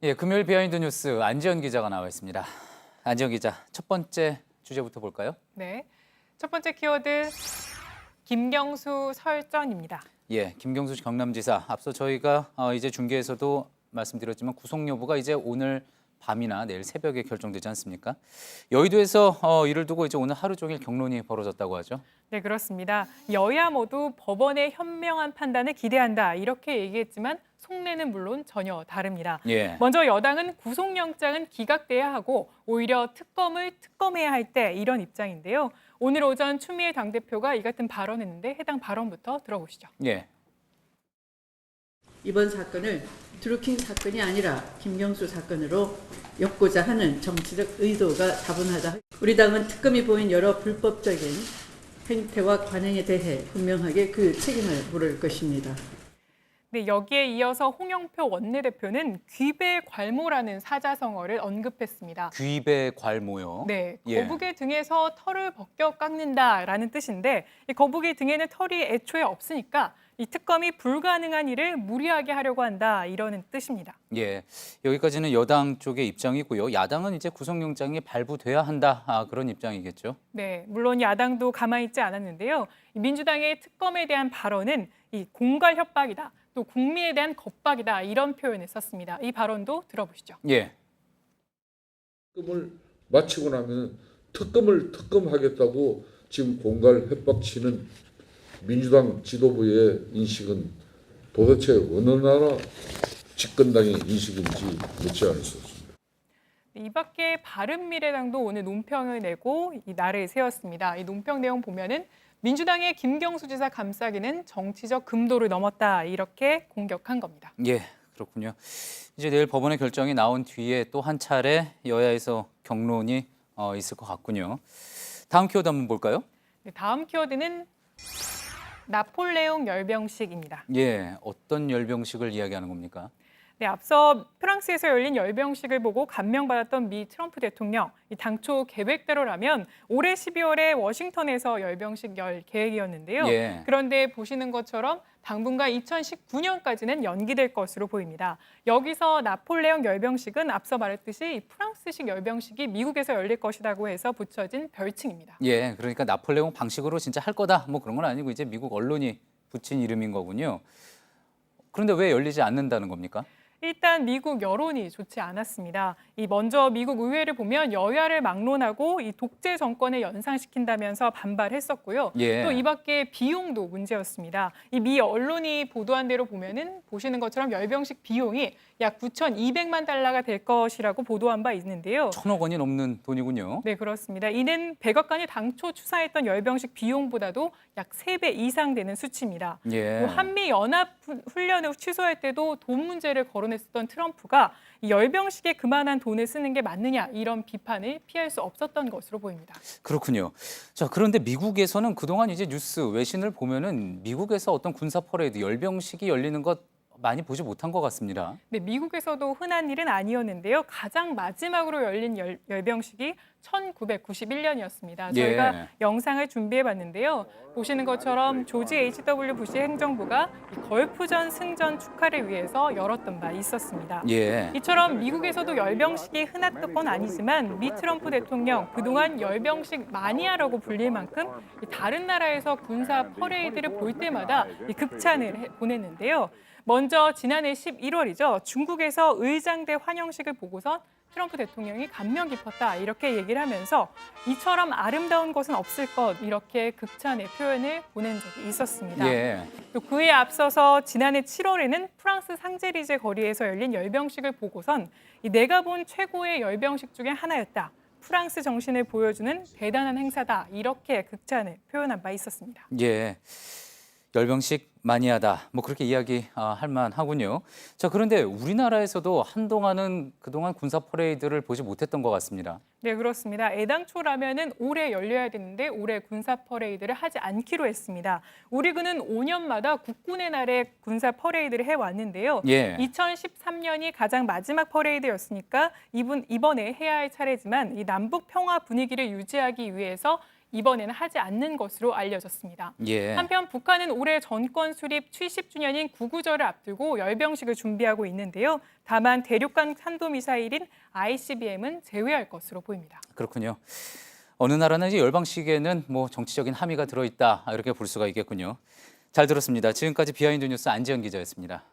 예, 금요일 비하인드 뉴스 안지연 기자가 나와 있습니다. 안지연 기자, 첫 번째 주제부터 볼까요? 네, 첫 번째 키워드 김경수 설전입니다. 예, 김경수 경남지사. 앞서 저희가 이제 중계에서도 말씀드렸지만 구속 여부가 이제 오늘 밤이나 내일 새벽에 결정되지 않습니까? 여의도에서 이를 두고 이제 오늘 하루 종일 경론이 벌어졌다고 하죠. 네, 그렇습니다. 여야 모두 법원의 현명한 판단을 기대한다 이렇게 얘기했지만 속내는 물론 전혀 다릅니다. 예. 먼저 여당은 구속영장은 기각돼야 하고 오히려 특검을 특검해야 할 때 이런 입장인데요. 오늘 오전 추미애 당대표가 이 같은 발언했는데 해당 발언부터 들어보시죠. 예. 이번 사건을 드루킹 사건이 아니라 김경수 사건으로 엮고자 하는 정치적 의도가 다분하다. 우리 당은 특검이 보인 여러 불법적인 행태와 관행에 대해 분명하게 그 책임을 물을 것입니다. 네, 여기에 이어서 홍영표 원내대표는 귀배괄모라는 사자성어를 언급했습니다. 귀배괄모요. 네, 예. 거북이 등에서 털을 벗겨 깎는다라는 뜻인데 이 거북이 등에는 털이 애초에 없으니까 이 특검이 불가능한 일을 무리하게 하려고 한다 이러는 뜻입니다. 예, 여기까지는 여당 쪽의 입장이고요. 야당은 이제 구속영장이 발부돼야 한다 그런 입장이겠죠. 네, 물론 야당도 가만히 있지 않았는데요. 민주당의 특검에 대한 발언은 이 공갈 협박이다, 또 국민에 대한 겁박이다 이런 표현을 썼습니다. 이 발언도 들어보시죠. 예. 특검을 마치고 나면 특검을 특검하겠다고 지금 공갈 협박치는 민주당 지도부의 인식은 도대체 어느 나라 집권당의 인식인지 묻지 않을 수 없습니다. 이 밖에 바른미래당도 오늘 논평을 내고 이 날을 세웠습니다. 이 논평 내용 보면은 민주당의 김경수 지사 감싸기는 정치적 금도를 넘었다 이렇게 공격한 겁니다. 예, 그렇군요. 이제 내일 법원의 결정이 나온 뒤에 또 한 차례 여야에서 경론이 있을 것 같군요. 다음 키워드 한번 볼까요? 네, 다음 키워드는 나폴레옹 열병식입니다. 예, 어떤 열병식을 이야기하는 겁니까? 네, 앞서 프랑스에서 열린 열병식을 보고 감명받았던 미 트럼프 대통령. 이 당초 계획대로라면 올해 12월에 워싱턴에서 열병식 열 계획이었는데요. 예. 그런데 보시는 것처럼 당분간 2019년까지는 연기될 것으로 보입니다. 여기서 나폴레옹 열병식은 앞서 말했듯이 프랑스식 열병식이 미국에서 열릴 것이라고 해서 붙여진 별칭입니다. 예, 그러니까 나폴레옹 방식으로 진짜 할 거다 뭐 그런 건 아니고 이제 미국 언론이 붙인 이름인 거군요. 그런데 왜 열리지 않는다는 겁니까? 일단 미국 여론이 좋지 않았습니다. 먼저 미국 의회를 보면 여야를 막론하고 이 독재 정권을 연상시킨다면서 반발했었고요. 예. 또 이 밖에 비용도 문제였습니다. 이 미 언론이 보도한 대로 보면은 보시는 것처럼 열병식 비용이 약 9,200만 달러가 될 것이라고 보도한 바 있는데요. 1,000억 원이 넘는 돈이군요. 네, 그렇습니다. 이는 백악관이 당초 추산했던 열병식 비용보다도 약 3배 이상 되는 수치입니다. 예. 한미 연합 훈련을 취소할 때도 돈 문제를 거론했었던 트럼프가 이 열병식에 그만한 돈을 쓰는 게 맞느냐 이런 비판을 피할 수 없었던 것으로 보입니다. 그렇군요. 자, 그런데 미국에서는 그동안 이제 뉴스 외신을 보면은 미국에서 어떤 군사 퍼레이드 열병식이 열리는 것 많이 보지 못한 것 같습니다. 네, 미국에서도 흔한 일은 아니었는데요. 가장 마지막으로 열린 열병식이 1991년이었습니다. 저희가 예. 영상을 준비해봤는데요. 보시는 것처럼 조지 H.W. 부시 행정부가 이 걸프전 승전 축하를 위해서 열었던 바 있었습니다. 예. 이처럼 미국에서도 열병식이 흔했던 건 아니지만 미 트럼프 대통령 그동안 열병식 마니아라고 불릴 만큼 다른 나라에서 군사 퍼레이드를 볼 때마다 극찬을 보냈는데요. 먼저 지난해 11월이죠. 중국에서 의장대 환영식을 보고선 트럼프 대통령이 감명 깊었다 이렇게 얘기를 하면서 이처럼 아름다운 것은 없을 것 이렇게 극찬의 표현을 보낸 적이 있었습니다. 예. 또 그에 앞서서 지난해 7월에는 프랑스 상제리제 거리에서 열린 열병식을 보고선 내가 본 최고의 열병식 중에 하나였다. 프랑스 정신을 보여주는 대단한 행사다 이렇게 극찬을 표현한 바 있었습니다. 예. 열병식 마니아다. 뭐 그렇게 이야기할 만하군요. 자, 그런데 우리나라에서도 한동안은 그동안 군사 퍼레이드를 보지 못했던 것 같습니다. 네, 그렇습니다. 애당초라면은 올해 열려야 되는데 올해 군사 퍼레이드를 하지 않기로 했습니다. 우리 군은 5년마다 국군의 날에 군사 퍼레이드를 해왔는데요. 예. 2013년이 가장 마지막 퍼레이드였으니까 이번에 해야 할 차례지만 이 남북 평화 분위기를 유지하기 위해서 이번에는 하지 않는 것으로 알려졌습니다. 예. 한편 북한은 올해 정권 수립 70주년인 구구절을 앞두고 열병식을 준비하고 있는데요. 다만 대륙간 탄도미사일인 ICBM은 제외할 것으로 보입니다. 그렇군요. 어느 나라는 이제 열방식에는 뭐 정치적인 함의가 들어있다 이렇게 볼 수가 있겠군요. 잘 들었습니다. 지금까지 비하인드 뉴스 안지현 기자였습니다.